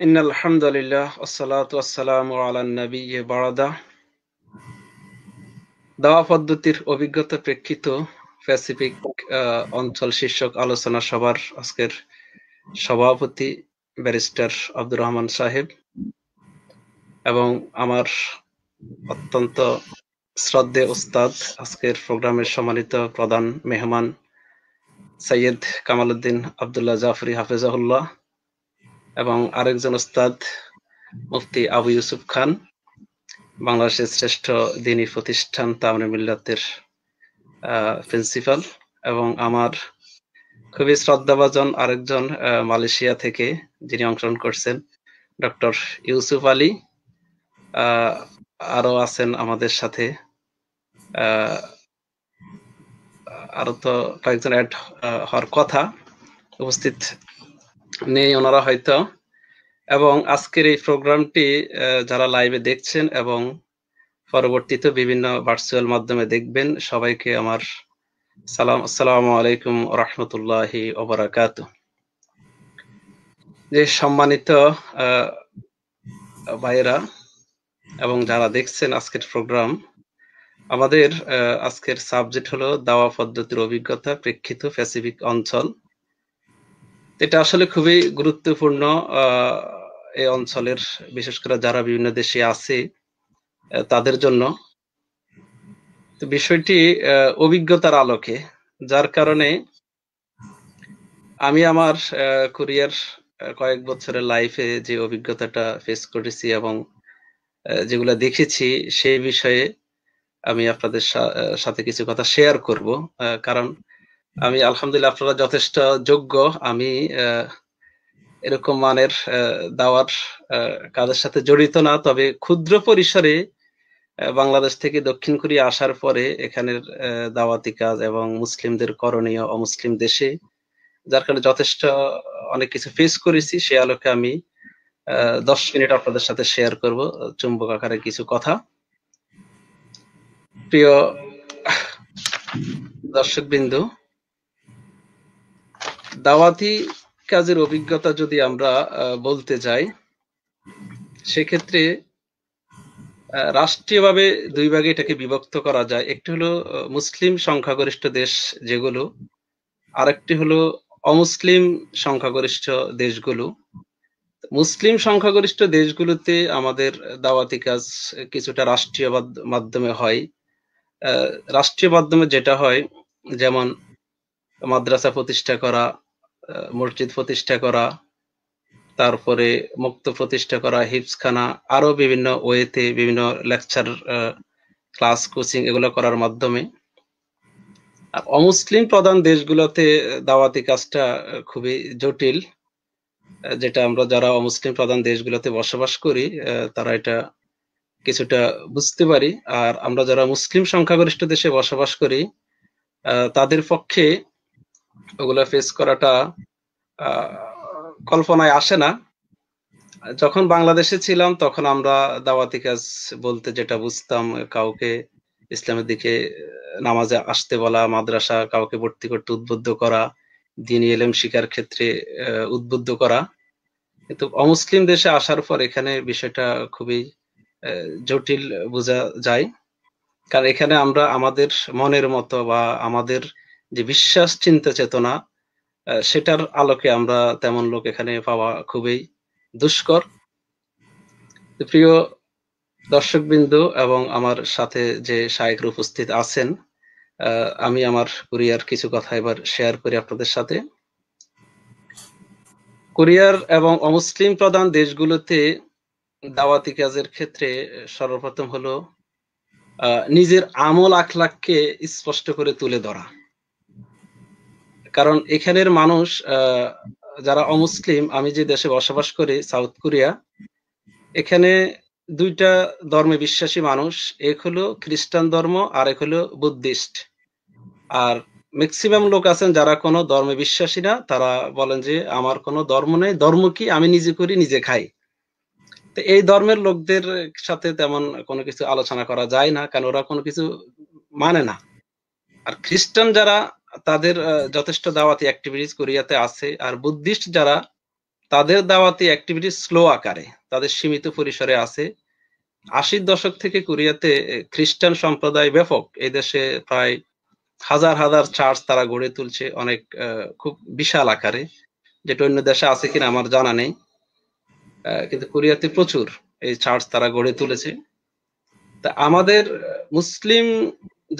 ইন্নাল হামদুলিল্লাহ ওয়াসসালাতু ওয়াসসালামু আলান নাবিয়্যি বারাদা। দাওয়া পদ্ধতির অভিজ্ঞতা প্রেক্ষিত প্যাসিফিক অঞ্চল শীর্ষক আলোচনা সভার আজকের সভাপতি ব্যারিস্টার আব্দুর রহমান সাহেব এবং আমার অত্যন্ত শ্রদ্ধেয় উস্তাদ আজকের প্রোগ্রামের সম্মানিত প্রধান মেহমান সৈয়দ কামালউদ্দিন আব্দুল্লাহ জাফরি হাফেজাহুল্লাহ এবং আরেকজন উস্তাদ মুফতি আবু ইউসুফ খান, বাংলাদেশের শ্রেষ্ঠ দ্বীনী প্রতিষ্ঠান তাওয়ানুল মিল্লাতের প্রিন্সিপাল, এবং আমার খুবই শ্রদ্ধাভাজন আরেকজন মালয়েশিয়া থেকে যিনি অংশগ্রহণ করছেন ডক্টর ইউসুফ আলী। আরো আছেন আমাদের সাথে, আরো তো কয়েকজন অ্যাড হওয়ার কথা, উপস্থিত নেই ওনারা হয়তো। এবং আজকের এই প্রোগ্রামটি যারা লাইভে দেখছেন এবং পরবর্তীতে বিভিন্ন ভার্চুয়াল মাধ্যমে দেখবেন, সবাইকে আমার সালাম, আসসালামু আলাইকুম রহমতুল্লাহি ওয়া বারাকাতুহু। যে সম্মানিত ভাইয়েরা এবং যারা দেখছেন আজকের প্রোগ্রাম, আমাদের আজকের সাবজেক্ট হলো দাওয়া পদ্ধতির অভিজ্ঞতা প্রেক্ষিত প্যাসিফিক অঞ্চল। এটা আসলে খুবই গুরুত্বপূর্ণ এই অঞ্চলের, বিশেষ করে যারা বিভিন্ন দেশে আছে তাদের জন্য। তো বিষয়টি অভিজ্ঞতার আলোকে, যার কারণে আমি আমার কোরিয়ার কয়েক বছরের লাইফে যে অভিজ্ঞতাটা ফেস করেছি এবং যেগুলা দেখেছি সেই বিষয়ে আমি আপনাদের সাথে কিছু কথা শেয়ার করব। কারণ আমি আলহামদুলিল্লাহ আপনারা যথেষ্ট যোগ্য, আমি এরকম মানের দাওয়ার কাজের সাথে জড়িত না, তবে ক্ষুদ্র পরিসরে বাংলাদেশ থেকে দক্ষিণ কোরিয়া আসার পরে এখানের দাওয়াতি কাজ এবং মুসলিমদের করণীয় অমুসলিম দেশে, যার কারণে যথেষ্ট অনেক কিছু ফেস করেছি। সে আলোকে আমি 10 মিনিট আপনাদের সাথে শেয়ার করব চুম্বক আকারে কিছু কথা। প্রিয় দর্শকবৃন্দু, দাওয়াতি কাজের অভিজ্ঞতা যদি আমরা বলতে যাই, সেক্ষেত্রে রাষ্ট্রীয়ভাবে দুই ভাগে এটাকে বিভক্ত করা যায়। একটি হলো মুসলিম সংখ্যাগরিষ্ঠ দেশ যেগুলো, আরেকটি হলো অমুসলিম সংখ্যাগরিষ্ঠ দেশগুলো। মুসলিম সংখ্যাগরিষ্ঠ দেশগুলোতে আমাদের দাওয়াতি কাজ কিছুটা রাষ্ট্রীয় মাধ্যমে হয়। রাষ্ট্রীয় মাধ্যমে যেটা হয়, যেমন মাদ্রাসা প্রতিষ্ঠা করা, মসজিদ প্রতিষ্ঠা করা, তারপরে মুক্ত প্রতিষ্ঠা করা, হিফজখানা, আরো বিভিন্ন ওয়েতে বিভিন্ন লেকচার, ক্লাস, কোচিং এগুলো করার মাধ্যমে। অমুসলিম প্রধান দেশগুলোতে দাওয়াতি কাজটা খুবই জটিল, যেটা আমরা যারা অমুসলিম প্রধান দেশগুলোতে বসবাস করি তারা এটা কিছুটা বুঝতে পারি। আর আমরা যারা মুসলিম সংখ্যাগরিষ্ঠ দেশে বসবাস করি তাদের পক্ষে ওগুলা ফেস করাটা কল্পনায় আসে না। যখন বাংলাদেশে ছিলাম তখন আমরা দাওয়াতি কাজ বলতে যেটা বুঝতাম, কাউকে ইসলামের দিকে নামাজে আসতে বলা, মাদ্রাসা কাউকে ভর্তি করতে উদ্বুদ্ধ করা, দ্বীনি ইলম শিক্ষার ক্ষেত্রে উদ্বুদ্ধ করা। কিন্তু অমুসলিম দেশে আসার পর এখানে বিষয়টা খুবই জটিল বোঝা যায়। কারণ এখানে আমরা আমাদের মনের মতো বা আমাদের যে বিশ্বাস চিন্তা চেতনা, সেটার আলোকে আমরা তেমন লোক এখানে পাওয়া খুবই দুষ্কর। প্রিয় দর্শকবৃন্দ এবং আমার সাথে যে শায়েখরা উপস্থিত আছেন, আমি আমার কোরিয়ার কিছু কথা এবার শেয়ার করি আপনাদের সাথে। কোরিয়ার এবং অমুসলিম প্রধান দেশগুলোতে দাওয়াতি কাজের ক্ষেত্রে সর্বপ্রথম হলো নিজের আমল আখলাককে স্পষ্ট করে তুলে ধরা। কারণ এখানের মানুষ যারা অমুসলিম, আমি যে দেশে বসবাস করি সাউথ কোরিয়া, এখানে দুইটা ধর্মে বিশ্বাসী মানুষ, এক হলো খ্রিস্টান ধর্ম আর এক হলো বুদ্ধিস্ট। আর ম্যাক্সিমাম লোক আছেন যারা কোনো ধর্মে বিশ্বাসী না, তারা বলেন যে আমার কোনো ধর্ম নেই, ধর্ম কি আমি নিজে করি নিজে খাই। তো এই ধর্মের লোকদের সাথে তেমন কোনো কিছু আলোচনা করা যায় না, কারণ ওরা কোনো কিছু মানে না। আর খ্রিস্টান যারা, তাদের যথেষ্ট দাওয়াতি অ্যাক্টিভিটিস কোরিয়াতে আছে। আর বুদ্ধিস্ট যারা, তাদের দাওয়াতি অ্যাক্টিভিটি স্লো আকারে, তাদের সীমিত পরিসরে আছে। ৮০ দশক থেকে কোরিয়াতে খ্রিস্টান সম্প্রদায় ব্যাপক। এই দেশে প্রায় হাজার হাজার চার্চ তারা গড়ে তুলছে, অনেক খুব বিশাল আকারে, যেটা অন্য দেশে আছে কিনা আমার জানা নেই। কিন্তু কোরিয়াতে প্রচুর এই চার্চ তারা গড়ে তুলেছে। তা আমাদের মুসলিম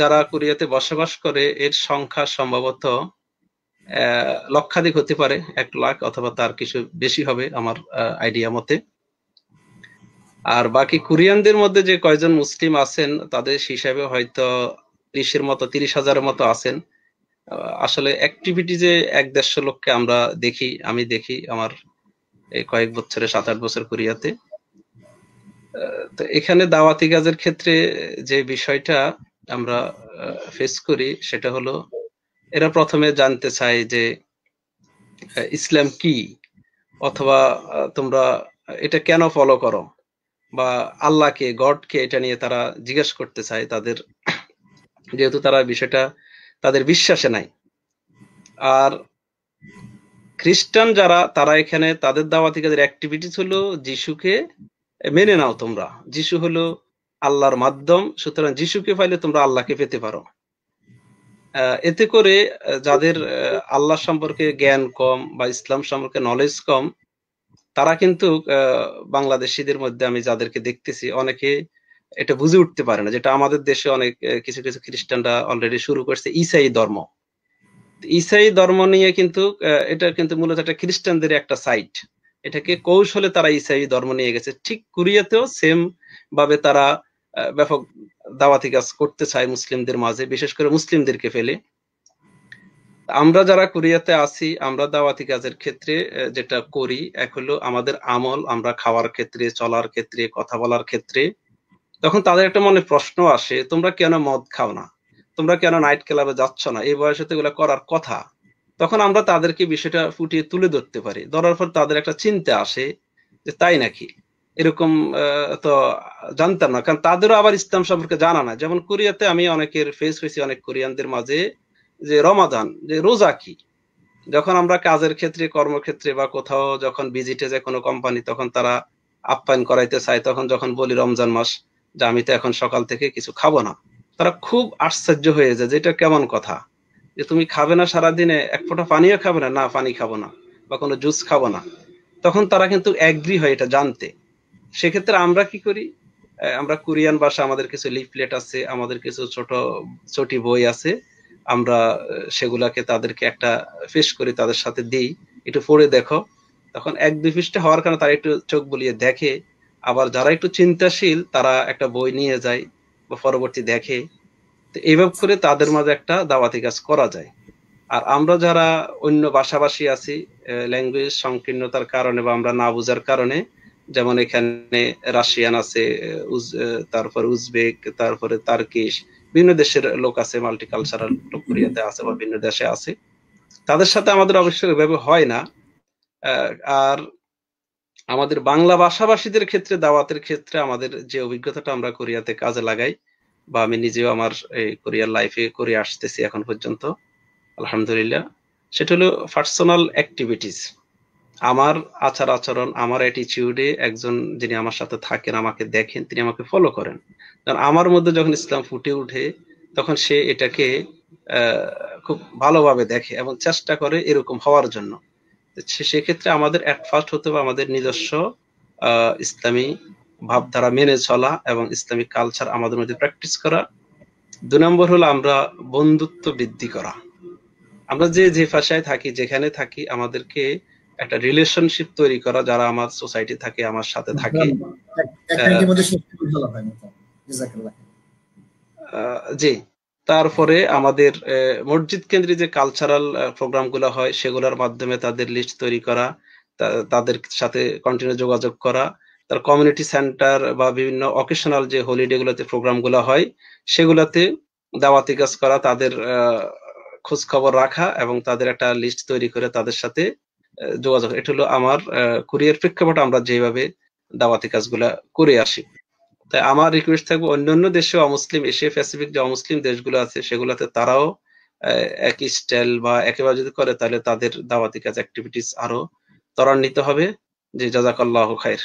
যারা কোরিয়াতে বসবাস করে এর সংখ্যা সম্ভবত লক্ষাধিক হতে পারে, ১ লাখ অথবা তার কিছু বেশি হবে আমার আইডিয়া মতে। আর বাকি কোরিয়ানদের মধ্যে যে কয়জন মুসলিম আছেন তাদের হিসাবে হয়তো ৩০,০০০ মতো আছেন। আসলে অ্যাক্টিভিটি যে ১-১৫০ লোককে আমরা দেখি, আমি দেখি আমার এই কয়েক বছরে ৭-৮ বছর কোরিয়াতে। তো এখানে দাওয়াতি কাজের ক্ষেত্রে যে বিষয়টা আমরা ফেস করি সেটা হলো, এরা প্রথমে জানতে চায় যে ইসলাম কি, অথবা তোমরা এটা কেন ফলো করো, বা আল্লাহকে, গডকে, এটা নিয়ে তারা জিজ্ঞেস করতে চায় তাদের, যেহেতু তারা বিষয়টা তাদের বিশ্বাসে নাই। আর খ্রিস্টান যারা, তারা এখানে তাদের দাওয়াতি কাজের অ্যাক্টিভিটিস হলো যিশুকে মেনে নাও তোমরা, যিশু হলো আল্লাহর মাধ্যম, সুতরাং যিশুকে পাইলে তোমরা আল্লাহকে পেতে পারো। এতে করে যাদের আল্লাহ সম্পর্কে জ্ঞান কম বা ইসলাম সম্পর্কে নলেজ কম, তারা কিন্তু বাংলাদেশিদের মধ্যে আমি যাদেরকে দেখতেছি অনেকে এটা বুঝে উঠতে পারে না, যেটা আমাদের দেশে অনেক কিছু কিছু খ্রিস্টানরা অলরেডি শুরু করছে ঈসাই ধর্ম। ঈসাই ধর্ম নিয়ে কিন্তু এটা কিন্তু মূলত একটা খ্রিস্টানদের একটা সাইট, এটাকে কৌশলে তারা ঈসাই ধর্ম নিয়ে গেছে। ঠিক কোরিয়াতেও সেম ভাবে তারা ব্যাপক দাওয়াতি কাজ করতে চায় মুসলিমদের মাঝে, বিশেষ করে মুসলিমদেরকে ফেলে। আমরা যারা কোরিয়াতে আছি, আমরা দাওয়াতি কাজের ক্ষেত্রে যেটা করি, এক হলো আমাদের আমল, আমরা খাওয়ার ক্ষেত্রে, চলার ক্ষেত্রে, কথা বলার ক্ষেত্রে, তখন তাদের একটা মনে প্রশ্ন আসে, তোমরা কেন মদ খাও না, তোমরা কেন নাইট ক্লাবে যাচ্ছ না, এই বয়সে তো এগুলো করার কথা। তখন আমরা তাদেরকে বিষয়টা ফুটিয়ে তুলে ধরতে পারি, ধরার পর তাদের একটা চিন্তা আসে যে তাই নাকি, এরকম তো জানতাম না, কারণ তাদেরও আবার ইসলাম সম্পর্কে জানা না। যেমন কোরিয়াতে আমি অনেকের ফেস হয়েছি, অনেক কোরিয়ানদের মাঝে, যে রমাদান, যে রোজা কি, যখন আমরা কাজের ক্ষেত্রে, কর্মক্ষেত্রে বা কোথাও যখন ভিজিটে যায় কোনো কোম্পানি, তখন তারা আপ্যায়ন করাইতে চায়, তখন যখন বলি রমজান মাস, যে আমি তো এখন সকাল থেকে কিছু খাবো না, তারা খুব আশ্চর্য হয়ে যায় যে এটা কেমন কথা, যে তুমি খাবে না সারাদিনে, এক ফোঁটা পানিও খাবে না, না পানি খাবো না বা কোনো জুস খাবো না। তখন তারা কিন্তু এগ্রি হয় এটা জানতে। সেক্ষেত্রে আমরা কি করি, আমরা কোরিয়ান ভাষা, আমাদের কিছু লিফলেট আছে, আমাদের কিছু ছোট ছোটি বই আছে, আমরা সেগুলাকে তাদেরকে একটা পেশ করি, তাদের সাথে দিই, একটু পড়ে দেখো। তখন ১-২ পৃষ্ঠা হওয়ার কারণে তারা একটু চোখ বুলিয়ে দেখে। আবার যারা একটু চিন্তাশীল তারা একটা বই নিয়ে যায় বা পরবর্তী দেখে। তো এইভাবে করে তাদের মাঝে একটা দাওয়াতি কাজ করা যায়। আর আমরা যারা অন্য ভাষাভাষী আছি, ল্যাঙ্গুয়েজ সংকীর্ণতার কারণে বা আমরা না বুঝার কারণে, যেমন এখানে রাশিয়ান আছে, তারপর উজবেক, তারপরে তার্কিশ, বিভিন্ন দেশের লোক আছে, মাল্টিকালচারাল লোক কোরিয়াতে আছে বা বিভিন্ন দেশে আছে, তাদের সাথে আমাদের অবশ্যই ওইভাবে হয় না। আর আমাদের বাংলা ভাষাভাষীদের ক্ষেত্রে, দাওয়াতের ক্ষেত্রে আমাদের যে অভিজ্ঞতাটা আমরা কোরিয়াতে কাজে লাগাই, বা আমি নিজেও আমার এই কোরিয়ার লাইফে করে আসতেছি এখন পর্যন্ত, আলহামদুলিল্লাহ, সেটা হলো পার্সোনাল অ্যাক্টিভিটিস। আমার আচার আচরণ, আমার অ্যাটিটিউডে একজন যিনি আমার সাথে থাকেন, আমাকে দেখেন, তিনি আমাকে ফলো করেন। কারণ আমার মধ্যে যখন ইসলাম ফুটে ওঠে, তখন সে এটাকে খুব ভালোভাবে দেখে এবং চেষ্টা করে এরকম হওয়ার জন্য। সেক্ষেত্রে আমাদের এট ফার্স্ট হতে হবে আমাদের নিজস্ব ইসলামী ভাবধারা মেনে চলা এবং ইসলামিক কালচার আমাদের মধ্যে প্র্যাকটিস করা। ২ নম্বর হলো আমরা বন্ধুত্ব বৃদ্ধি করা। আমরা যে যে ভাষায় থাকি, যেখানে থাকি, আমাদেরকে একটা রিলেশনশিপ তৈরি করা, যারা আমার সোসাইটি থাকে, আমার সাথে থাকে। জি। তারপরে আমাদের মসজিদ কেন্দ্রিক যে কালচারাল প্রোগ্রাম গুলো হয়, সেগুলোর মাধ্যমে তাদের লিস্ট তৈরি করা, তাদের সাথে কন্টিনিউ যোগাযোগ করা। তার কমিউনিটি সেন্টার বা বিভিন্ন অকেশনাল যে হলিডে গুলোতে প্রোগ্রাম গুলো হয়, সেগুলাতে দাওয়াতি কাজ করা, তাদের খোঁজ খবর রাখা এবং তাদের একটা লিস্ট তৈরি করে তাদের সাথে যোগাযোগ। এটা হলো আমার কোরিয়ার প্রেক্ষাপটে আমরা যেভাবে দাওয়াতি কাজগুলা করে আসি। তাই আমার রিকোয়েস্ট থাকবে অন্যান্য দেশে, অমুসলিম এশিয়া প্যাসিফিক যে অমুসলিম দেশগুলো আছে, সেগুলোতে তারাও একই স্টাইল বা একেবারে যদি করে, তাহলে তাদের দাওয়াতি কাজ অ্যাক্টিভিটিস আরো ত্বরান্বিত হবে। জি, জাযাকাল্লাহু খাইর।